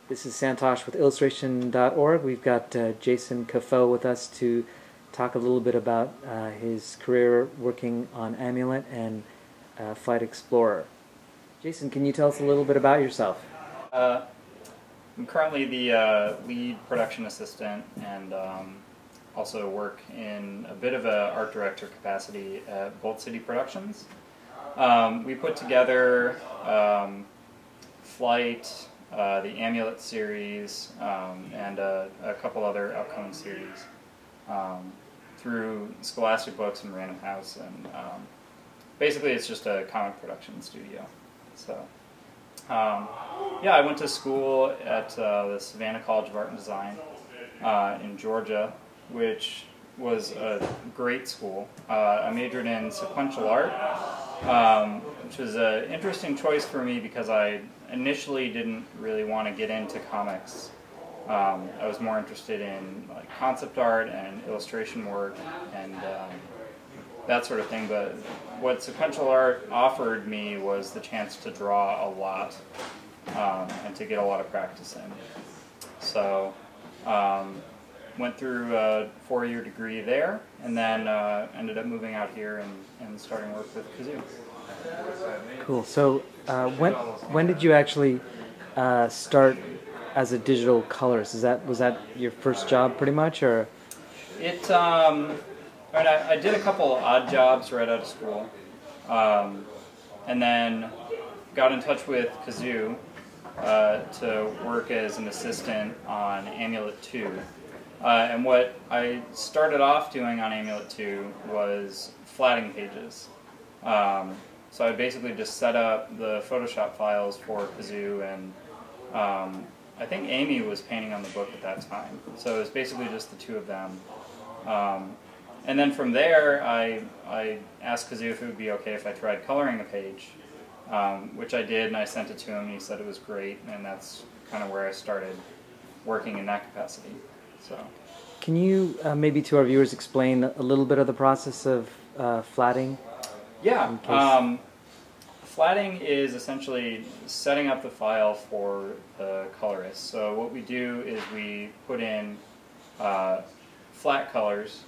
This is Santosh with Illustration.org. We've got Jason Caffoe with us to talk a little bit about his career working on Amulet and Flight Explorer. Jason, can you tell us a little bit about yourself? I'm currently the lead production assistant and also work in a bit of an art director capacity at Bolt City Productions. We put together Flight, the Amulet series, and a couple other upcoming series through Scholastic Books and Random House, and basically it's just a comic production studio. So yeah, I went to school at the Savannah College of Art and Design in Georgia, which was a great school. I majored in sequential art, which was an interesting choice for me because I initially didn't really want to get into comics. I was more interested in like concept art and illustration work and that sort of thing, but what sequential art offered me was the chance to draw a lot and to get a lot of practice in. So went through a 4-year degree there, and then ended up moving out here and starting work with Kazu. Cool. So when did you actually start as a digital colorist? Was that your first job pretty much, or? I did a couple odd jobs right out of school, and then got in touch with Kazu to work as an assistant on Amulet 2. And what I started off doing on Amulet 2 was flatting pages. So I basically just set up the Photoshop files for Kazu, and I think Amy was painting on the book at that time. So it was basically just the two of them. And then from there, I asked Kazu if it would be okay if I tried coloring a page, which I did, and I sent it to him, and he said it was great, and that's kind of where I started working in that capacity. So, can you maybe to our viewers explain a little bit of the process of flatting? Yeah, flatting is essentially setting up the file for the colorist. So what we do is we put in flat colors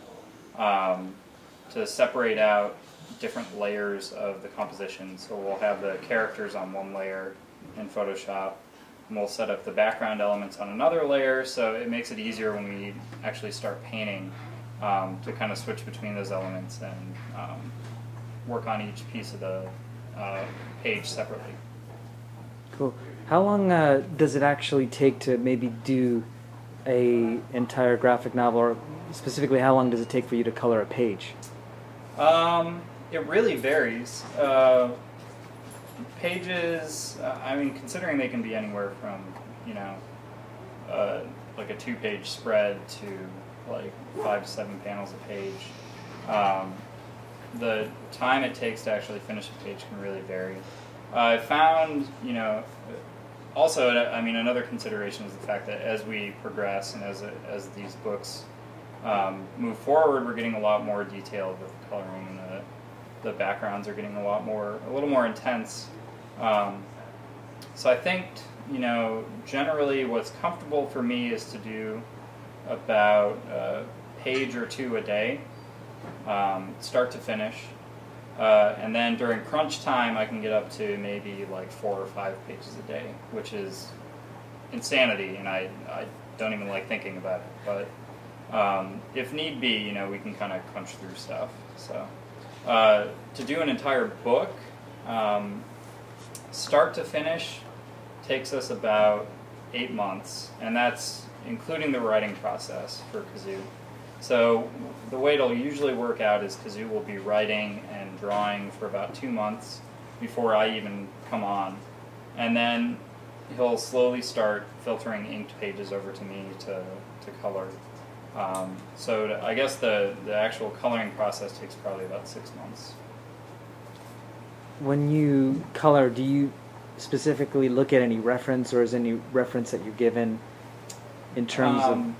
to separate out different layers of the composition. So we'll have the characters on one layer in Photoshop, and we'll set up the background elements on another layer, so it makes it easier when we actually start painting to kind of switch between those elements and work on each piece of the page separately. Cool. How long does it actually take to maybe do a entire graphic novel, or specifically how long does it take for you to color a page? It really varies. Pages, I mean, considering they can be anywhere from, like a 2-page spread to like 5 to 7 panels a page, the time it takes to actually finish a page can really vary. I found, also, I mean, another consideration is the fact that as we progress and as these books move forward, we're getting a lot more detailed with the coloring, and the backgrounds are getting a little more intense. So I think, generally what's comfortable for me is to do about a page or two a day, start to finish. And then during crunch time, I can get up to maybe like 4 or 5 pages a day, which is insanity, and I don't even like thinking about it. But if need be, we can kind of crunch through stuff. So to do an entire book, start to finish, takes us about 8 months, and that's including the writing process for Kazu. So the way it'll usually work out is Kazu will be writing and drawing for about 2 months before I even come on. And then he'll slowly start filtering inked pages over to me to color. So I guess the actual coloring process takes probably about 6 months. When you color, do you specifically look at any reference, or is any reference that you're given in terms of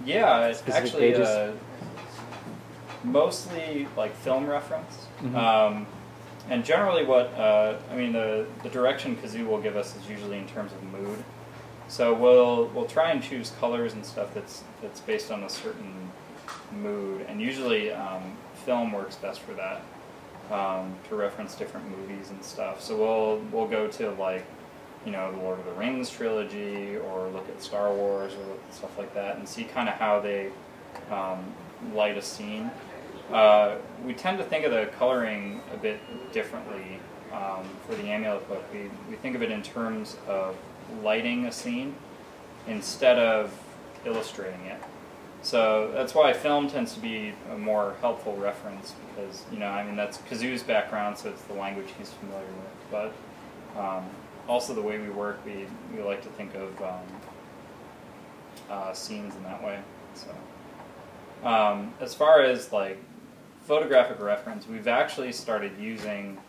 yeah, it's actually pages? Mostly like film reference. Mm-hmm. And generally what, I mean, the direction Kazu will give us is usually in terms of mood. So we'll try and choose colors and stuff that's based on a certain mood, and usually film works best for that, to reference different movies and stuff. So we'll go to, like, you know, the Lord of the Rings trilogy, or look at Star Wars, or look at stuff like that, and see kind of how they light a scene. We tend to think of the coloring a bit differently for the Amulet book. We think of it in terms of lighting a scene instead of illustrating it. So that's why film tends to be a more helpful reference, because, you know, I mean, that's Kazu's background, so it's the language he's familiar with. But also the way we work, we like to think of scenes in that way. So as far as, like, photographic reference, we've actually started using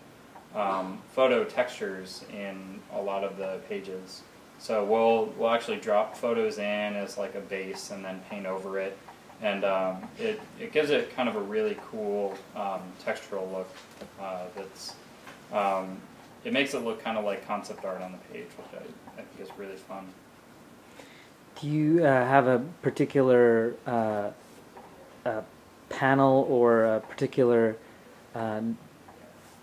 photo textures in a lot of the pages. So we'll actually drop photos in as like a base and then paint over it, and it gives it kind of a really cool textural look. It makes it look kind of like concept art on the page, which I think is really fun. Do you have a particular panel or a particular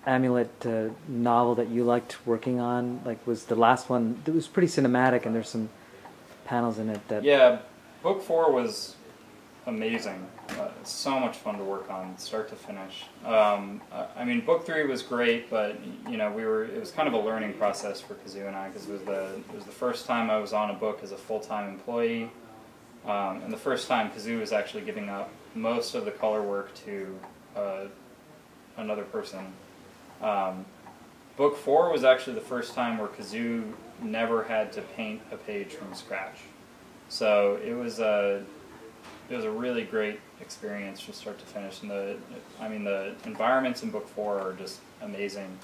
Amulet novel that you liked working on? Like, was the last one, it was pretty cinematic, and there's some panels in it that... Yeah, book 4 was amazing. So much fun to work on, start to finish. I mean, book 3 was great, but, you know, it was kind of a learning process for Kazu and I, because it was the first time I was on a book as a full-time employee, and the first time Kazu was actually giving up most of the color work to another person. Book 4 was actually the first time where Kazu never had to paint a page from scratch. So it was a really great experience from start to finish. And the environments in book 4 are just amazing.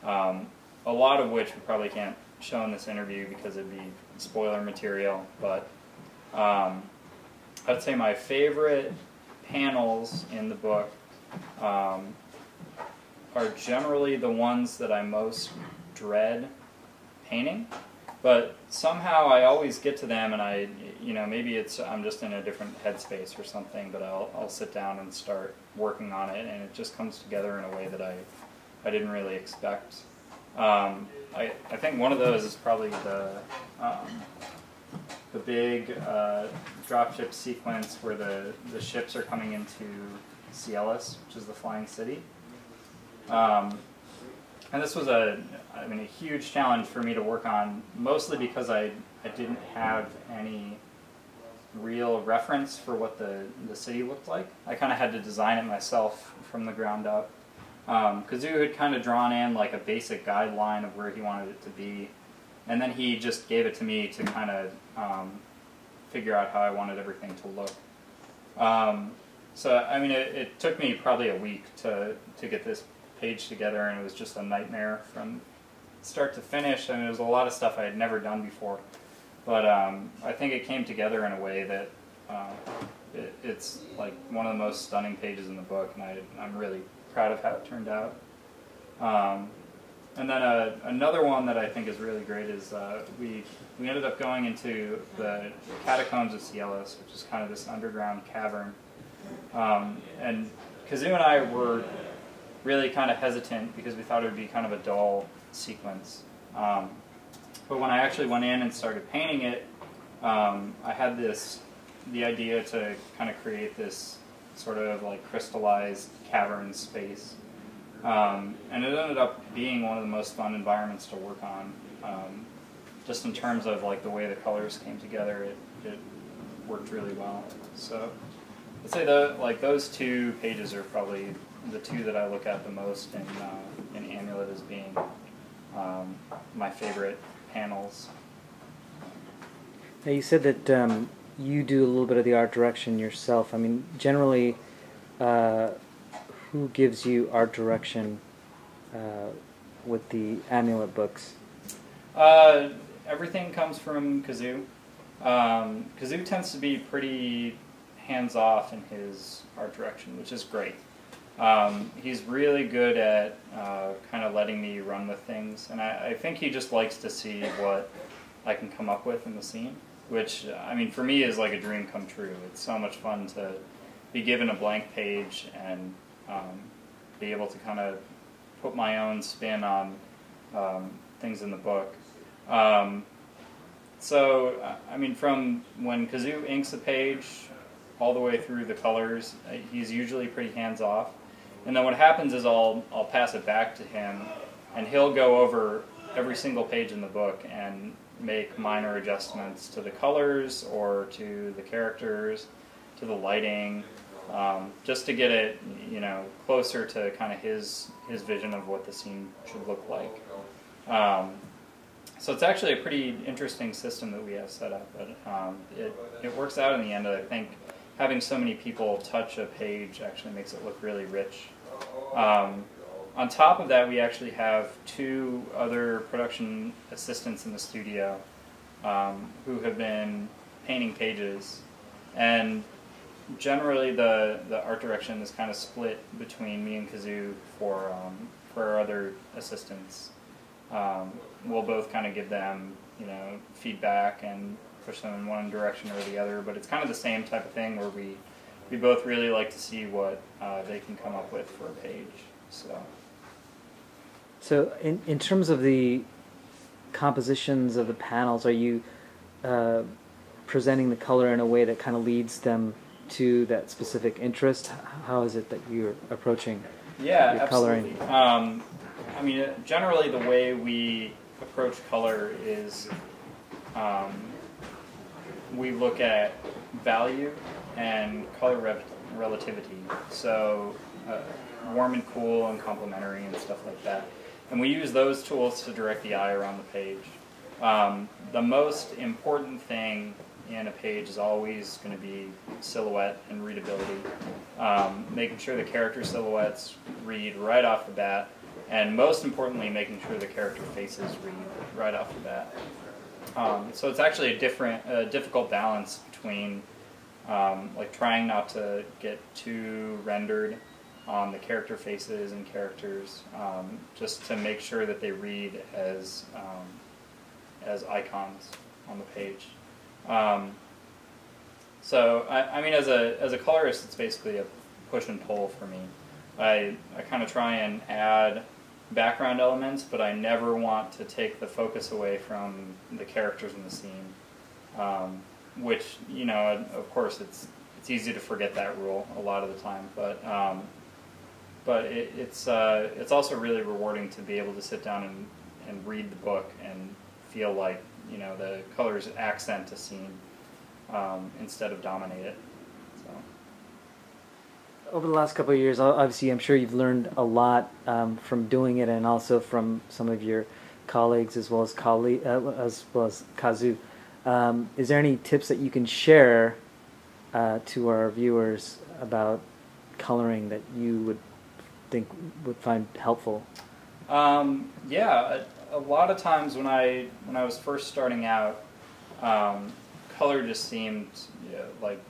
A lot of which we probably can't show in this interview because it'd be spoiler material. But I'd say my favorite panels in the book are generally the ones that I most dread painting, but somehow I always get to them, and maybe I'm just in a different headspace or something, but I'll sit down and start working on it, and it just comes together in a way that I didn't really expect. I think one of those is probably the big dropship sequence where the ships are coming into Cielus, which is the flying city. And this was a huge challenge for me to work on, mostly because I didn't have any real reference for what the city looked like. I kind of had to design it myself from the ground up. Kazu had kind of drawn in like a basic guideline of where he wanted it to be, and then he just gave it to me to kind of figure out how I wanted everything to look. So I mean, it took me probably a week to get this page together, and it was just a nightmare from start to finish. I mean, it was a lot of stuff I had never done before, but I think it came together in a way that it's like one of the most stunning pages in the book, and I'm really proud of how it turned out. And then another one that I think is really great is we ended up going into the catacombs of Cielus, which is kind of this underground cavern. And Kazu and I were really kind of hesitant because we thought it would be kind of a dull sequence. But when I actually went in and started painting it, I had the idea to kind of create this sort of like crystallized cavern space. And it ended up being one of the most fun environments to work on. Just in terms of like the way the colors came together, it worked really well. So I'd say those two pages are probably the two that I look at the most in Amulet as being my favorite panels. Now you said that you do a little bit of the art direction yourself. I mean, generally, who gives you art direction with the Amulet books? Everything comes from Kazu. Kazu tends to be pretty hands-off in his art direction, which is great. He's really good at kind of letting me run with things, and I think he just likes to see what I can come up with in the scene, which, I mean, for me is like a dream come true. It's so much fun to be given a blank page and be able to kind of put my own spin on things in the book. So, I mean, from when Kazu inks a page all the way through the colors, he's usually pretty hands-off. And then what happens is I'll pass it back to him, and he'll go over every single page in the book and make minor adjustments to the colors or to the characters, to the lighting, just to get it, you know, closer to kind of his vision of what the scene should look like. So it's actually a pretty interesting system that we have set up, but it works out in the end. I think having so many people touch a page actually makes it look really rich. On top of that, we actually have 2 other production assistants in the studio who have been painting pages, and generally the art direction is kind of split between me and Kazu for our other assistants. We'll both kind of give them, you know, feedback and push them in one direction or the other, but it's kind of the same type of thing where we both really like to see what they can come up with for a page. So in terms of the compositions of the panels, are you presenting the color in a way that kind of leads them to that specific interest? How is it that you're approaching your coloring? Absolutely. I mean, generally the way we approach color is we look at value and color relativity. So warm and cool and complementary and stuff like that. And we use those tools to direct the eye around the page. The most important thing in a page is always going to be silhouette and readability. Making sure the character silhouettes read right off the bat, and most importantly, making sure the character faces read right off the bat. So it's actually a difficult balance between like trying not to get too rendered on the character faces and characters, just to make sure that they read as icons on the page. So I mean, as a colorist, it's basically a push and pull for me. I kind of try and add background elements, but I never want to take the focus away from the characters in the scene. Which, you know, of course, it's easy to forget that rule a lot of the time, but it's also really rewarding to be able to sit down and read the book and feel like, you know, the colors accent a scene instead of dominate it. So. Over the last couple of years, obviously, I'm sure you've learned a lot from doing it, and also from some of your colleagues as well as Kazu. Is there any tips that you can share to our viewers about coloring that you would find helpful? Yeah, a lot of times when I was first starting out, color just seemed like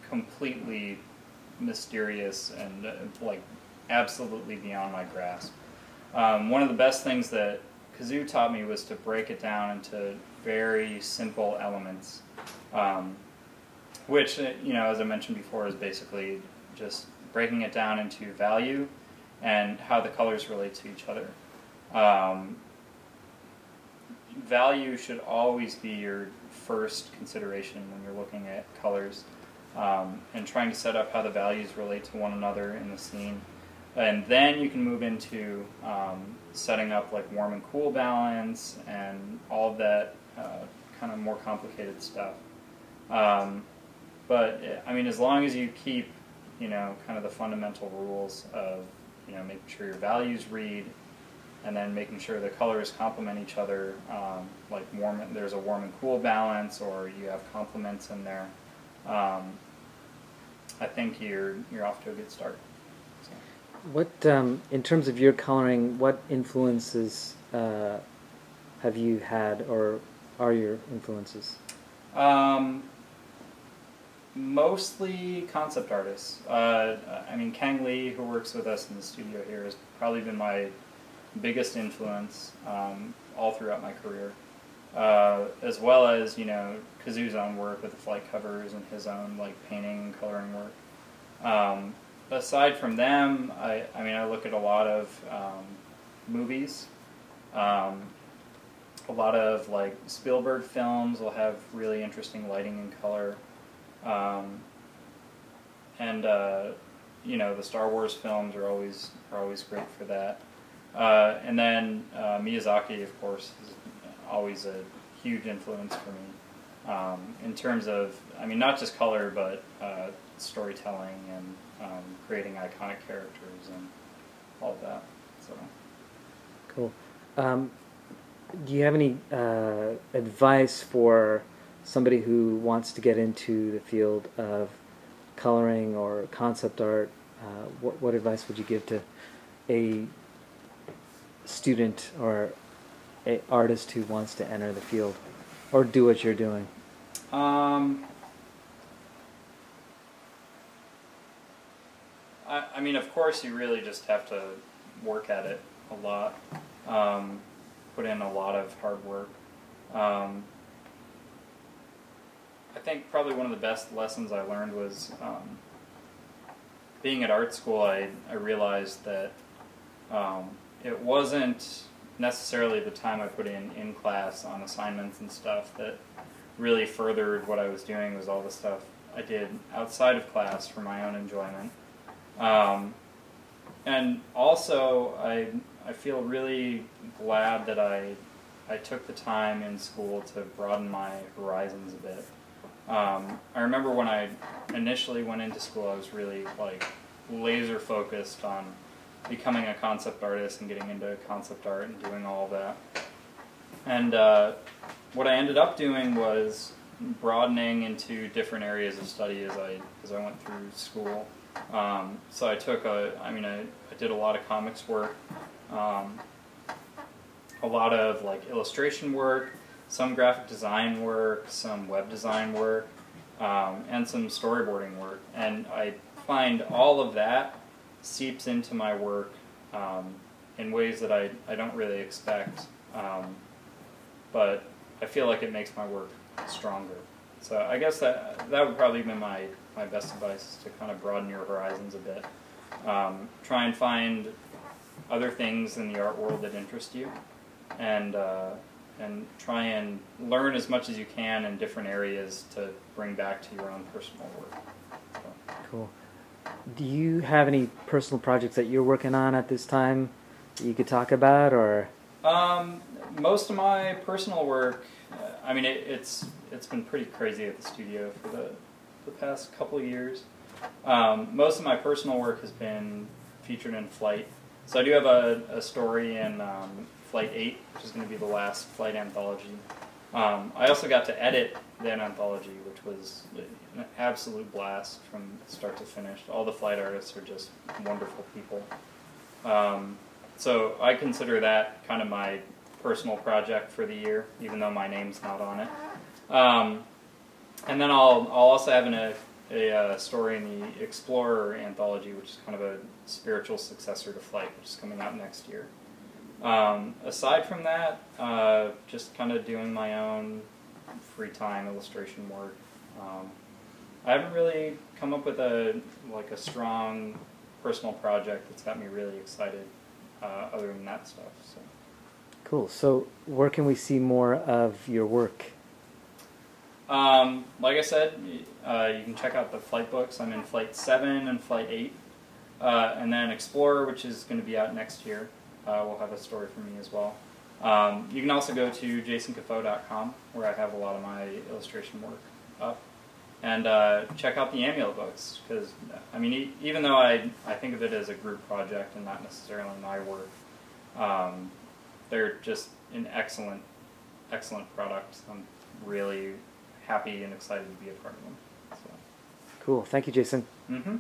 completely mysterious and like absolutely beyond my grasp. One of the best things that Kazu taught me was to break it down into very simple elements, which, you know, as I mentioned before, is basically just breaking it down into value and how the colors relate to each other. Value should always be your first consideration when you're looking at colors, and trying to set up how the values relate to one another in the scene. And then you can move into setting up like warm and cool balance and all of that kind of more complicated stuff. But I mean, as long as you keep, you know, kind of the fundamental rules of, you know, making sure your values read, and then making sure the colors complement each other, like there's a warm and cool balance, or you have complements in there. I think you're off to a good start. So. What, in terms of your coloring, what influences have you had, or are your influences? Mostly concept artists. I mean, Kang Lee, who works with us in the studio here, has probably been my biggest influence all throughout my career. as well as, you know, Kazu's own work with the flight covers and his own like painting and coloring work. Aside from them, I mean, I look at a lot of movies. A lot of like Spielberg films will have really interesting lighting and color. And you know, the Star Wars films are always great for that. And then Miyazaki, of course, is always a huge influence for me in terms of, I mean, not just color, but storytelling and creating iconic characters and all of that. So Cool. Do you have any advice for somebody who wants to get into the field of coloring or concept art? What advice would you give to a student or an artist who wants to enter the field or do what you're doing? I mean, of course, you really just have to work at it a lot, put in a lot of hard work. I think probably one of the best lessons I learned was being at art school. I realized that it wasn't necessarily the time I put in class on assignments and stuff that really furthered what I was doing. Was all the stuff I did outside of class for my own enjoyment. And also, I feel really glad that I took the time in school to broaden my horizons a bit. I remember when I initially went into school, I was really like laser focused on becoming a concept artist and getting into concept art and doing all of that. And what I ended up doing was broadening into different areas of study as I went through school. So I took I did a lot of comics work, a lot of like illustration work, some graphic design work, some web design work, and some storyboarding work. And I find all of that seeps into my work in ways that I don't really expect, but I feel like it makes my work stronger. So I guess that would probably be my best advice, is to kind of broaden your horizons a bit. Try and find other things in the art world that interest you, and try and learn as much as you can in different areas to bring back to your own personal work. So. Cool. Do you have any personal projects that you're working on at this time that you could talk about, or? Most of my personal work, I mean, it's been pretty crazy at the studio for the past couple of years. Most of my personal work has been featured in Flight. So I do have a story in Flight 8, which is going to be the last Flight anthology. I also got to edit that anthology, which was an absolute blast from start to finish. All the Flight artists are just wonderful people. So I consider that kind of my personal project for the year, even though my name's not on it. And then I'll also have a story in the Explorer anthology, which is kind of a spiritual successor to Flight, which is coming out next year. Aside from that, just kind of doing my own free time illustration work. I haven't really come up with a strong personal project that's got me really excited, other than that stuff. So. Cool. So where can we see more of your work? Like I said, you can check out the Flight books. I'm in Flight 7 and Flight 8. And then Explorer, which is going to be out next year, will have a story for me as well. You can also go to jasoncaffoe.com, where I have a lot of my illustration work up. And check out the Amulet books, because, I mean, even though I think of it as a group project and not necessarily my work, they're just an excellent product. I'm really happy and excited to be a part of them. So. Cool. Thank you, Jason. Mm-hmm.